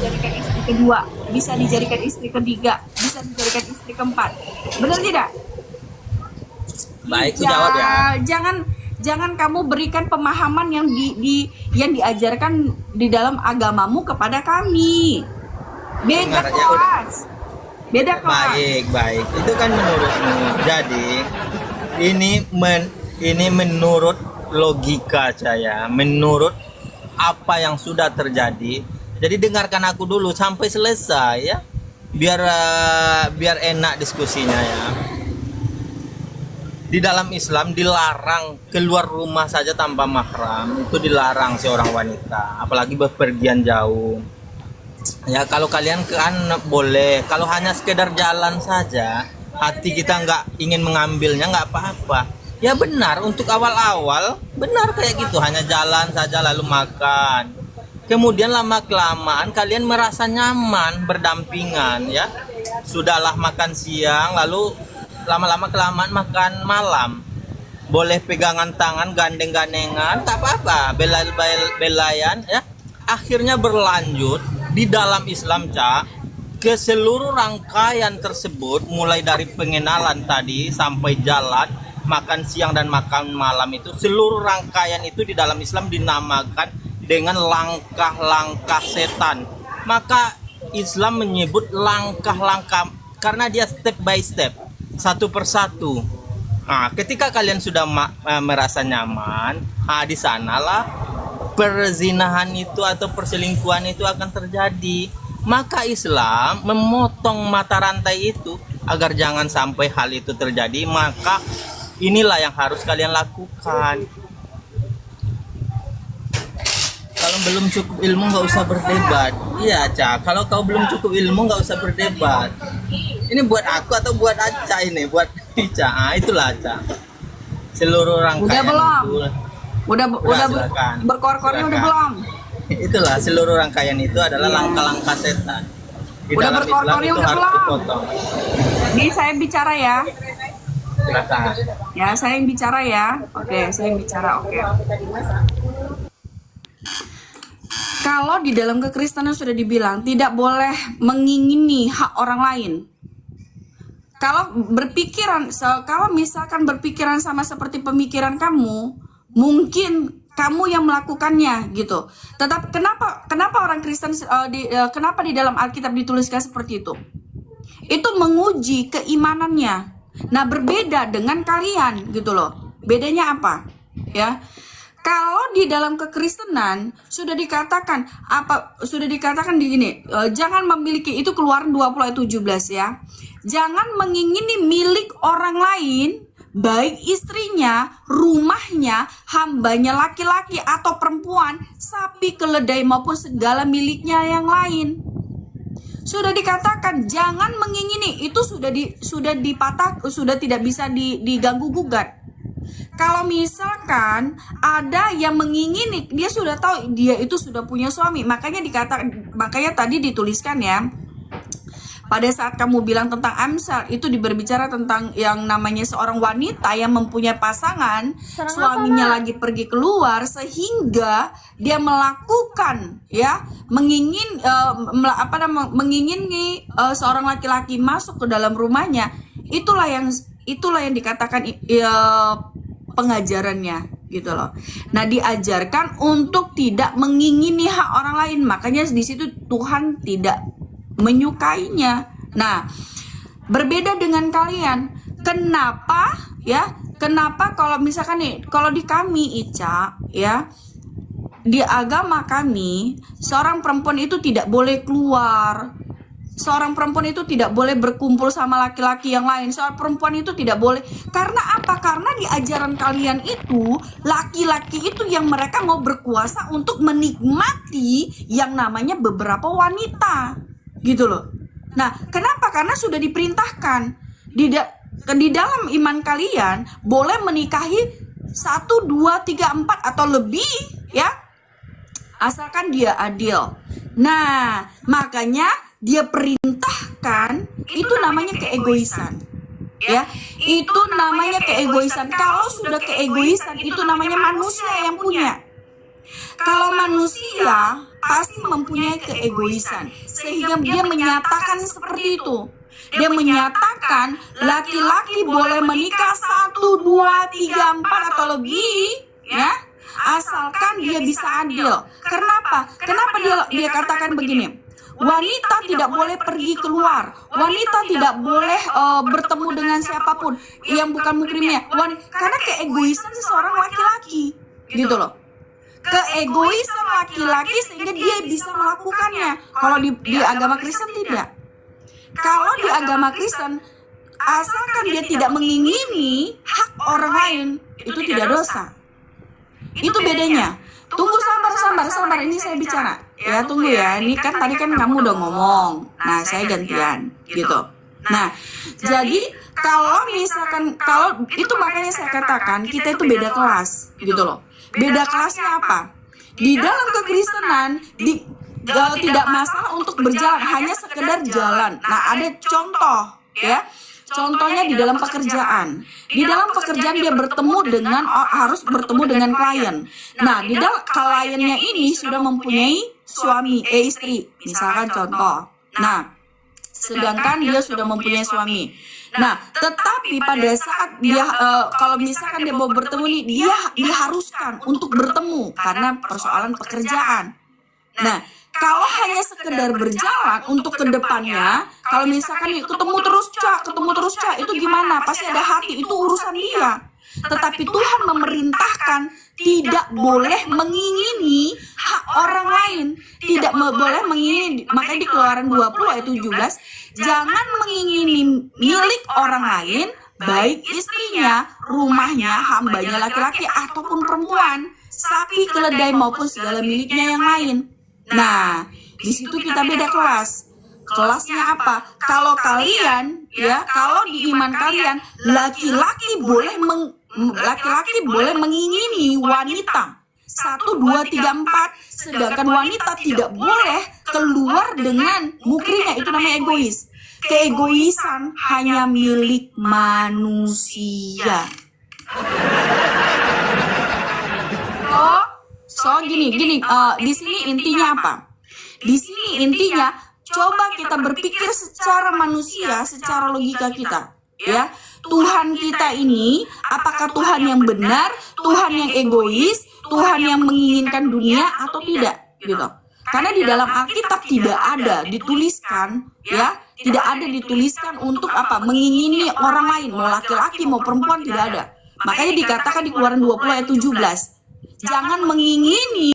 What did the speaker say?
dijadikan istri kedua, bisa dijadikan istri ketiga, bisa dijadikan istri keempat. Benar tidak? Baik, aku jawab ya. Jangan kamu berikan pemahaman yang yang diajarkan di dalam agamamu kepada kami. Beda Dengar aja udah. kelas. Beda kelas. Baik. Itu kan menurutmu. Jadi ini menurut logika saya, menurut apa yang sudah terjadi. Jadi dengarkan aku dulu sampai selesai ya. Biar enak diskusinya ya. Di dalam Islam dilarang keluar rumah saja tanpa mahram, itu dilarang seorang wanita, apalagi bepergian jauh. Ya kalau kalian kan boleh, kalau hanya sekedar jalan saja, hati kita nggak ingin mengambilnya nggak apa-apa. Ya benar, untuk awal-awal benar kayak gitu, hanya jalan saja lalu makan. Kemudian lama kelamaan kalian merasa nyaman berdampingan ya. Sudahlah makan siang lalu lama-lama kelamaan makan malam, boleh pegangan tangan, gandeng-gandengan, tak apa-apa, belayan ya. Akhirnya berlanjut di dalam Islam ke seluruh rangkaian tersebut, mulai dari pengenalan tadi sampai jalan, makan siang dan makan malam, itu seluruh rangkaian itu di dalam Islam dinamakan dengan langkah-langkah setan. Maka Islam menyebut langkah-langkah karena dia step by step, satu persatu. Nah, ketika kalian sudah merasa nyaman, di sanalah perzinahan itu atau perselingkuhan itu akan terjadi. Maka Islam memotong mata rantai itu agar jangan sampai hal itu terjadi. Maka inilah yang harus kalian lakukan. Kalau belum cukup ilmu nggak usah berdebat. Iya, Cak. Kalau kau belum cukup ilmu nggak usah berdebat. Ini buat aku atau buat Aca ini? Buat Ica. Itulah Aca. Seluruh rangkaian Udah belum? Udah berkor-kornya udah belum? Itulah seluruh rangkaian itu adalah langkah-langkah setan. Di Udah dalam Islam berkor-kornya itu udah harus belum? dipotong. Ini saya bicara ya. Silakan. Ya, saya yang bicara ya. Oke, saya yang bicara. Oke. Kalau di dalam kekristenan sudah dibilang tidak boleh mengingini hak orang lain. Kalau misalkan berpikiran sama seperti pemikiran kamu, mungkin kamu yang melakukannya gitu. Tetap kenapa orang Kristen kenapa di dalam Alkitab dituliskan seperti itu? Itu menguji keimanannya. Nah, berbeda dengan kalian gitu loh. Bedanya apa? Ya. Kalau di dalam kekristenan sudah dikatakan di gini, jangan memiliki, itu Keluaran 20 ayat 17 ya. Jangan mengingini milik orang lain, baik istrinya, rumahnya, hambanya laki-laki atau perempuan, sapi, keledai maupun segala miliknya yang lain. Sudah dikatakan jangan mengingini, itu sudah tidak bisa diganggu gugat. Kalau misalkan ada yang mengingini, dia sudah tahu dia itu sudah punya suami, makanya tadi dituliskan ya. Pada saat kamu bilang tentang Amsal, itu berbicara tentang yang namanya seorang wanita yang mempunyai pasangan, suaminya lagi pergi keluar, sehingga dia melakukan ya mengingini seorang laki-laki masuk ke dalam rumahnya. Itulah yang dikatakan pengajarannya gitu loh. Nah, diajarkan untuk tidak mengingini hak orang lain. Makanya di situ Tuhan tidak menyukainya. Nah, berbeda dengan kalian. Kenapa ya? Kenapa kalau misalkan nih, kalau di kami Ica ya, di agama kami seorang perempuan itu tidak boleh keluar. Seorang perempuan itu tidak boleh berkumpul sama laki-laki yang lain. Seorang perempuan itu tidak boleh. Karena apa? Karena di ajaran kalian itu, laki-laki itu yang mereka mau berkuasa untuk menikmati yang namanya beberapa wanita. Gitu loh. Nah, kenapa? Karena sudah diperintahkan. Di dalam iman kalian, boleh menikahi 1, 2, 3, 4 atau lebih ya. Asalkan dia adil. Nah, makanya dia perintahkan, itu namanya keegoisan. Ya, itu namanya keegoisan. Kalau sudah keegoisan, itu namanya manusia yang punya. Kalau manusia pasti mempunyai keegoisan, sehingga dia menyatakan seperti itu. Dia menyatakan laki-laki boleh menikah 1, 2, 3, 4 atau lebih, ya, asalkan dia bisa adil. Kenapa? Kenapa dia katakan begini? Wanita tidak boleh pergi keluar. Wanita tidak boleh bertemu dengan siapapun yang bukan mukrimnya. Karena keegoisan seseorang laki-laki, gitu loh. Keegoisan laki-laki sehingga dia bisa melakukannya. Kalau di agama Kristen tidak. Kalau di agama Kristen, asalkan dia tidak mengingini hak orang lain, itu tidak dosa. Itu bedanya. Tunggu, sabar. Ini saya bicara. Ya, tunggu ya. Ini kan tadi kan kamu udah ngomong. Nah, saya gantian, gitu. Nah, jadi kalau misalkan, kalau itu makanya saya katakan kita itu beda kelas, gitu loh. Beda kelasnya apa? Di dalam kekristenan, tidak masalah untuk berjalan, hanya sekedar jalan. Nah, ada contoh, ya. Contohnya di dalam pekerjaan. Di dalam pekerjaan dia harus bertemu dengan klien. Nah, di dalam kliennya ini sudah mempunyai istri, misalkan contoh. Nah, sedangkan dia sudah mempunyai suami. Nah, tetapi pada saat dia kalau misalkan dia mau bertemu nih, dia diharuskan untuk bertemu karena persoalan pekerjaan. Nah, kalau hanya sekedar berjalan untuk ke depannya, kalau misalkan ketemu terus Cak, itu gimana? Pasti ada hati, itu urusan dia. Tetapi Tuhan memerintahkan tidak boleh mengingini hak orang lain, tidak boleh mengingini. Makanya di Keluaran 20 ayat 17, jangan mengingini milik orang lain, baik istrinya, rumahnya, hambanya laki-laki ataupun perempuan, sapi, keledai maupun segala miliknya yang lain. Nah, di situ kita beda kelas. Kelasnya apa? Kalau kalian, ya, kalau di iman kalian, laki-laki boleh mengingini wanita 1, 2, 3, 4, sedangkan wanita tidak boleh keluar dengan mukrimnya. Itu namanya egois. Keegoisan hanya milik manusia. Gini, di sini intinya apa? Di sini intinya coba kita berpikir secara manusia, secara logika kita, ya. Tuhan kita ini, apakah Tuhan yang benar, Tuhan yang egois, Tuhan yang menginginkan dunia atau tidak, gitu. Karena di dalam Alkitab tidak ada dituliskan, ya, tidak ada dituliskan untuk apa? Mengingini orang lain, mau laki-laki mau perempuan, tidak ada. Makanya dikatakan di Keluaran 20 ayat 17, jangan mengingini